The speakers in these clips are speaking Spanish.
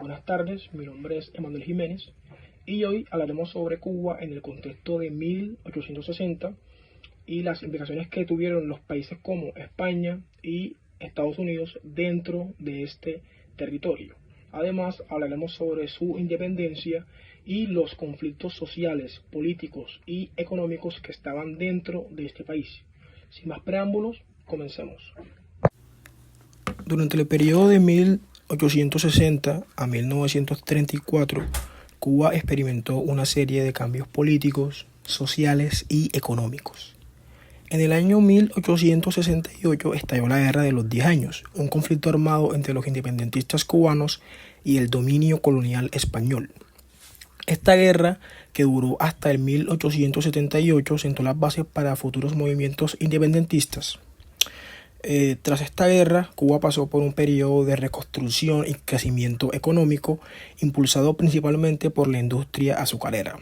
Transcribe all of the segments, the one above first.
Buenas tardes, mi nombre es Emanuel Jiménez y hoy hablaremos sobre Cuba en el contexto de 1860 y las implicaciones que tuvieron los países como España y Estados Unidos dentro de este territorio. Además, hablaremos sobre su independencia y los conflictos sociales, políticos y económicos que estaban dentro de este país. Sin más preámbulos, comencemos. Durante el periodo de 1860 a 1934, Cuba experimentó una serie de cambios políticos, sociales y económicos. En el año 1868 estalló la Guerra de los 10 años, un conflicto armado entre los independentistas cubanos y el dominio colonial español. Esta guerra, que duró hasta el 1878, sentó las bases para futuros movimientos independentistas. Tras esta guerra, Cuba pasó por un periodo de reconstrucción y crecimiento económico, impulsado principalmente por la industria azucarera.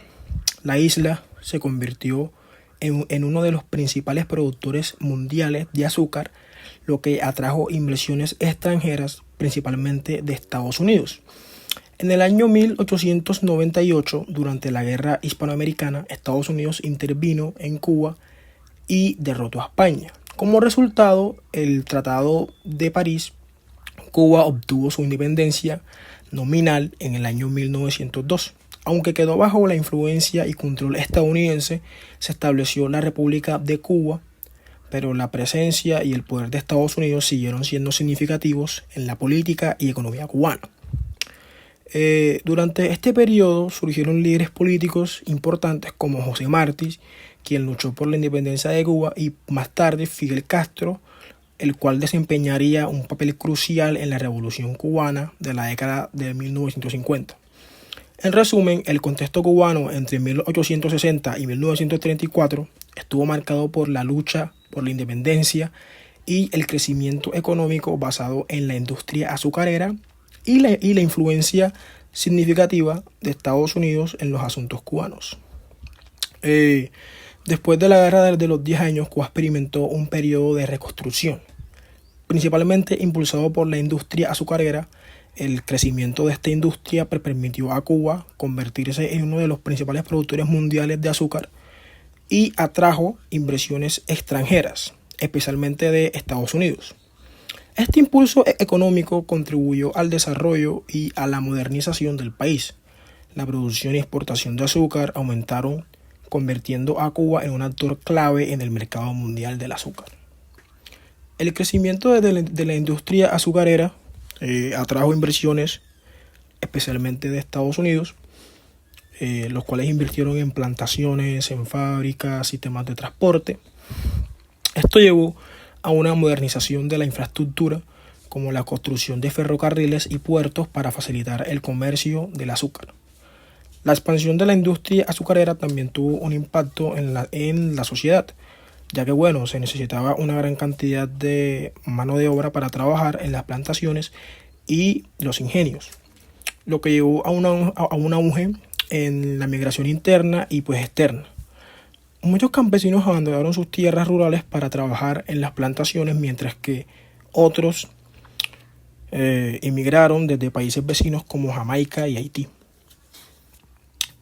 La isla se convirtió en uno de los principales productores mundiales de azúcar, lo que atrajo inversiones extranjeras, principalmente de Estados Unidos. En el año 1898, durante la Guerra Hispanoamericana, Estados Unidos intervino en Cuba y derrotó a España. Como resultado, el Tratado de París, Cuba obtuvo su independencia nominal en el año 1902. Aunque quedó bajo la influencia y control estadounidense, se estableció la República de Cuba, pero la presencia y el poder de Estados Unidos siguieron siendo significativos en la política y economía cubana. Durante este periodo surgieron líderes políticos importantes como José Martí, quien luchó por la independencia de Cuba, y más tarde Fidel Castro, el cual desempeñaría un papel crucial en la Revolución cubana de la década de 1950. En resumen, el contexto cubano entre 1860 y 1934 estuvo marcado por la lucha por la independencia y el crecimiento económico basado en la industria azucarera y la influencia significativa de Estados Unidos en los asuntos cubanos. Después de la Guerra de los 10 años, Cuba experimentó un periodo de reconstrucción, principalmente impulsado por la industria azucarera. El crecimiento de esta industria permitió a Cuba convertirse en uno de los principales productores mundiales de azúcar y atrajo inversiones extranjeras, especialmente de Estados Unidos. Este impulso económico contribuyó al desarrollo y a la modernización del país. La producción y exportación de azúcar aumentaron, convirtiendo a Cuba en un actor clave en el mercado mundial del azúcar. El crecimiento de la industria azucarera atrajo inversiones, especialmente de Estados Unidos, los cuales invirtieron en plantaciones, en fábricas, sistemas de transporte. Esto llevó a una modernización de la infraestructura, como la construcción de ferrocarriles y puertos para facilitar el comercio del azúcar. La expansión de la industria azucarera también tuvo un impacto en la sociedad, ya que se necesitaba una gran cantidad de mano de obra para trabajar en las plantaciones y los ingenios, lo que llevó a un auge en la migración interna y externa. Muchos campesinos abandonaron sus tierras rurales para trabajar en las plantaciones, mientras que otros emigraron desde países vecinos como Jamaica y Haití.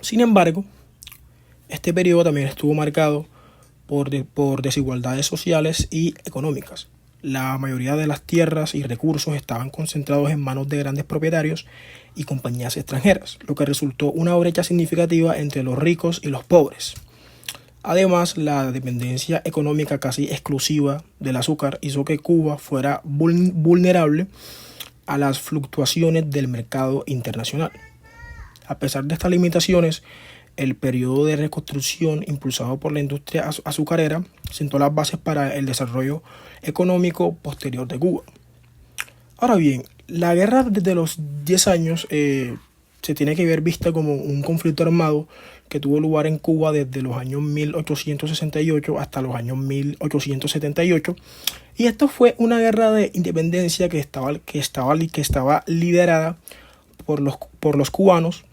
Sin embargo, este periodo también estuvo marcado por desigualdades sociales y económicas. La mayoría de las tierras y recursos estaban concentrados en manos de grandes propietarios y compañías extranjeras, lo que resultó una brecha significativa entre los ricos y los pobres. Además, la dependencia económica casi exclusiva del azúcar hizo que Cuba fuera vulnerable a las fluctuaciones del mercado internacional. A pesar de estas limitaciones, el periodo de reconstrucción impulsado por la industria azucarera sentó las bases para el desarrollo económico posterior de Cuba. Ahora bien, la guerra de los 10 años se tiene que ver vista como un conflicto armado que tuvo lugar en Cuba desde los años 1868 hasta los años 1878, y esto fue una guerra de independencia que estaba liderada por los cubanos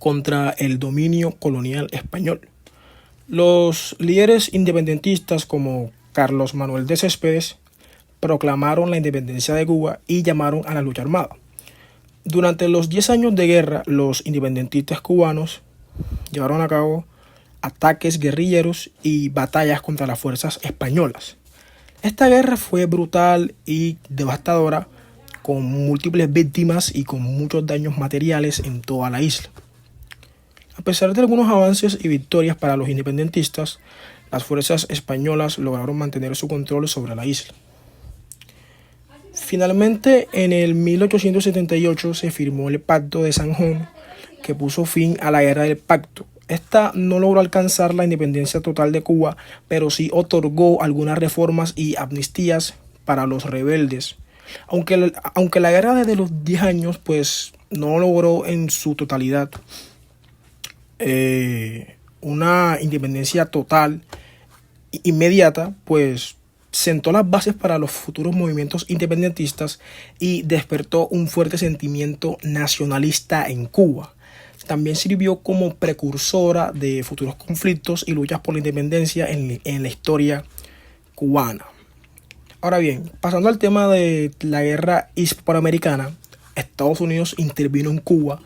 contra el dominio colonial español. Los líderes independentistas como Carlos Manuel de Céspedes proclamaron la independencia de Cuba y llamaron a la lucha armada. Durante los 10 años de guerra, los independentistas cubanos llevaron a cabo ataques guerrilleros y batallas contra las fuerzas españolas. Esta guerra fue brutal y devastadora, con múltiples víctimas y con muchos daños materiales en toda la isla. A pesar de algunos avances y victorias para los independentistas, las fuerzas españolas lograron mantener su control sobre la isla. Finalmente, en el 1878 se firmó el Pacto de San Juan, que puso fin a la Guerra del Pacto. Esta no logró alcanzar la independencia total de Cuba, pero sí otorgó algunas reformas y amnistías para los rebeldes. Aunque la guerra desde los 10 años pues no logró en su totalidad una independencia total inmediata, pues sentó las bases para los futuros movimientos independentistas y despertó un fuerte sentimiento nacionalista en Cuba. También sirvió como precursora de futuros conflictos y luchas por la independencia en la historia cubana. Ahora bien, pasando al tema de la guerra hispanoamericana, Estados Unidos intervino en Cuba,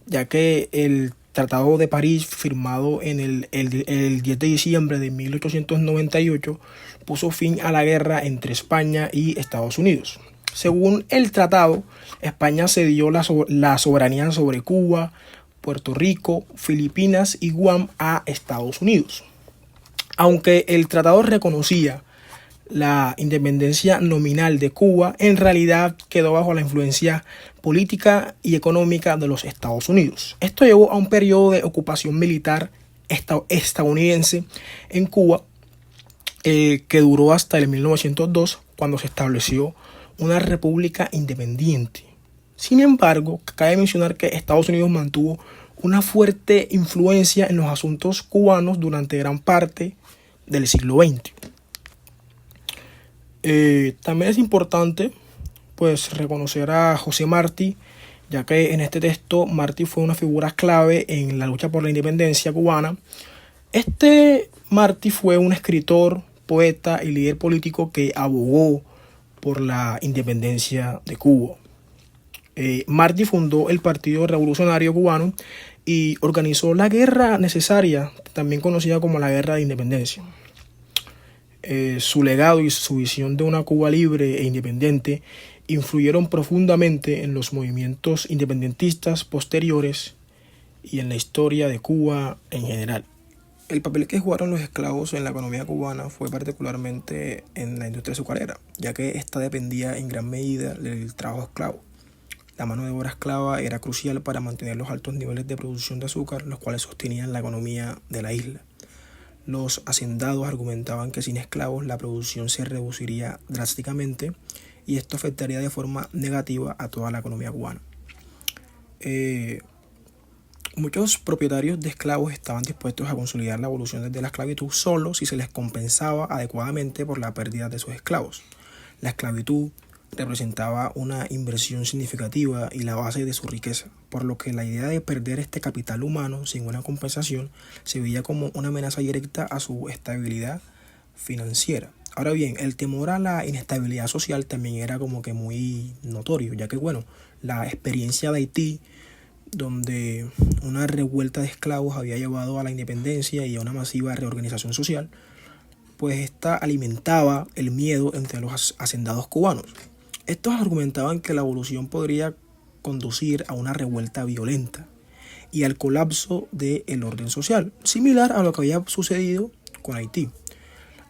ya que el Tratado de París, firmado en el 10 de diciembre de 1898, puso fin a la guerra entre España y Estados Unidos. Según el tratado, España cedió la soberanía sobre Cuba, Puerto Rico, Filipinas y Guam a Estados Unidos. Aunque el tratado reconocía la independencia nominal de Cuba, en realidad quedó bajo la influencia política y económica de los Estados Unidos. Esto llevó a un periodo de ocupación militar estadounidense en Cuba que duró hasta el 1902, cuando se estableció una república independiente. Sin embargo, cabe mencionar que Estados Unidos mantuvo una fuerte influencia en los asuntos cubanos durante gran parte del siglo XX. También es importante pues reconocer a José Martí, ya que en este texto Martí fue una figura clave en la lucha por la independencia cubana. Martí fue un escritor, poeta y líder político que abogó por la independencia de Cuba. Martí fundó el Partido Revolucionario Cubano y organizó la guerra necesaria, también conocida como la Guerra de Independencia. Su legado y su visión de una Cuba libre e independiente influyeron profundamente en los movimientos independentistas posteriores y en la historia de Cuba en general. El papel que jugaron los esclavos en la economía cubana fue particularmente en la industria azucarera, ya que esta dependía en gran medida del trabajo esclavo. La mano de obra esclava era crucial para mantener los altos niveles de producción de azúcar, los cuales sostenían la economía de la isla. Los hacendados argumentaban que sin esclavos la producción se reduciría drásticamente y esto afectaría de forma negativa a toda la economía cubana. Muchos propietarios de esclavos estaban dispuestos a consolidar la evolución desde la esclavitud solo si se les compensaba adecuadamente por la pérdida de sus esclavos. La esclavitud representaba una inversión significativa y la base de su riqueza, por lo que la idea de perder este capital humano sin una compensación se veía como una amenaza directa a su estabilidad financiera. Ahora bien, el temor a la inestabilidad social también era como que muy notorio, ya que la experiencia de Haití, donde una revuelta de esclavos había llevado a la independencia y a una masiva reorganización social, pues esta alimentaba el miedo entre los hacendados cubanos. Estos argumentaban que la evolución podría conducir a una revuelta violenta y al colapso del orden social, similar a lo que había sucedido con Haití.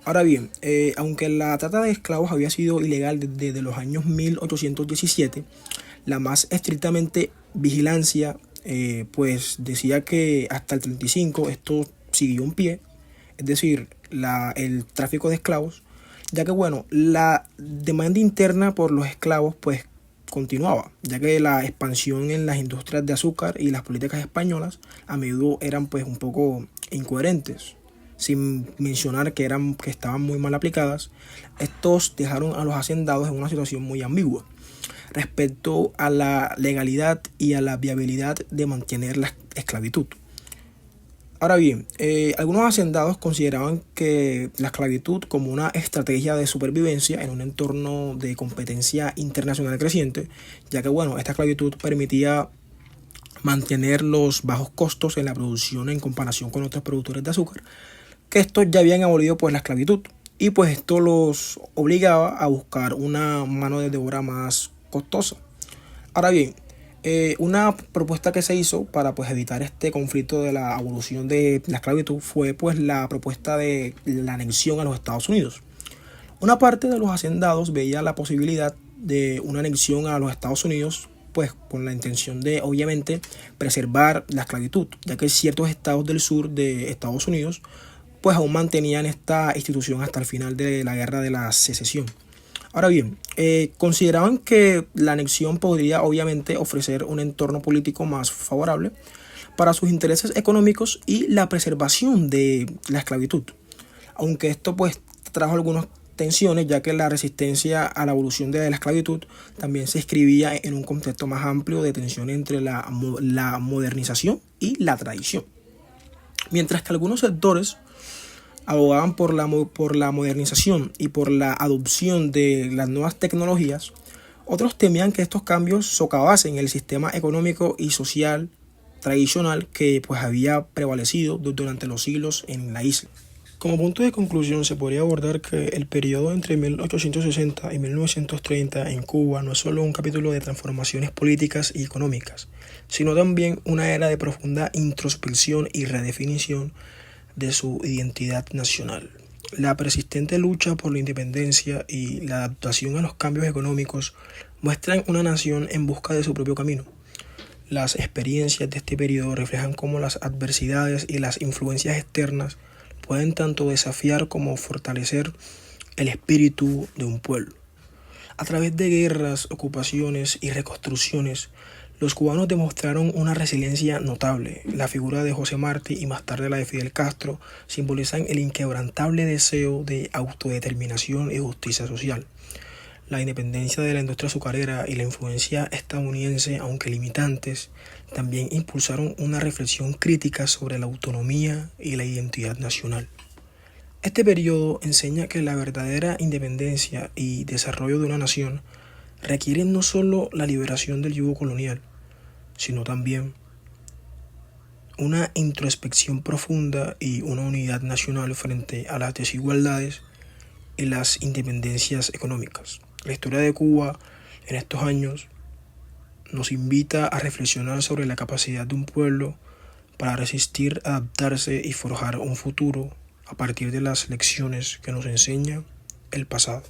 Ahora bien, aunque la trata de esclavos había sido ilegal desde los años 1817, la más estrictamente vigilancia pues decía que hasta el 35 esto siguió en pie, es decir, el tráfico de esclavos, ya que la demanda interna por los esclavos pues continuaba, ya que la expansión en las industrias de azúcar y las políticas españolas a menudo eran pues un poco incoherentes, sin mencionar que estaban muy mal aplicadas. Estos dejaron a los hacendados en una situación muy ambigua respecto a la legalidad y a la viabilidad de mantener la esclavitud. Ahora bien, algunos hacendados consideraban que la esclavitud como una estrategia de supervivencia en un entorno de competencia internacional creciente, ya que bueno, esta esclavitud permitía mantener los bajos costos en la producción en comparación con otros productores de azúcar, que estos ya habían abolido pues la esclavitud, y pues esto los obligaba a buscar una mano de obra más costosa. Ahora bien, una propuesta que se hizo para pues evitar este conflicto de la abolición de la esclavitud fue pues la propuesta de la anexión a los Estados Unidos. Una parte de los hacendados veía la posibilidad de una anexión a los Estados Unidos, pues con la intención de obviamente preservar la esclavitud, ya que ciertos estados del sur de Estados Unidos pues aún mantenían esta institución hasta el final de la guerra de la secesión. Ahora bien, consideraban que la anexión podría obviamente ofrecer un entorno político más favorable para sus intereses económicos y la preservación de la esclavitud. Aunque esto pues trajo algunas tensiones, ya que la resistencia a la abolición de la esclavitud también se inscribía en un contexto más amplio de tensión entre la modernización y la tradición. Mientras que algunos sectores abogaban por la modernización y por la adopción de las nuevas tecnologías, otros temían que estos cambios socavasen el sistema económico y social tradicional que pues había prevalecido durante los siglos en la isla. Como punto de conclusión, se podría abordar que el periodo entre 1860 y 1930 en Cuba no es solo un capítulo de transformaciones políticas y económicas, sino también una era de profunda introspección y redefinición de su identidad nacional. La persistente lucha por la independencia y la adaptación a los cambios económicos muestran una nación en busca de su propio camino. Las experiencias de este periodo reflejan cómo las adversidades y las influencias externas pueden tanto desafiar como fortalecer el espíritu de un pueblo. A través de guerras, ocupaciones y reconstrucciones, los cubanos demostraron una resiliencia notable. La figura de José Martí y más tarde la de Fidel Castro simbolizan el inquebrantable deseo de autodeterminación y justicia social. La independencia de la industria azucarera y la influencia estadounidense, aunque limitantes, también impulsaron una reflexión crítica sobre la autonomía y la identidad nacional. Este periodo enseña que la verdadera independencia y desarrollo de una nación requieren no solo la liberación del yugo colonial, sino también una introspección profunda y una unidad nacional frente a las desigualdades y las independencias económicas. La historia de Cuba en estos años nos invita a reflexionar sobre la capacidad de un pueblo para resistir, adaptarse y forjar un futuro a partir de las lecciones que nos enseña el pasado.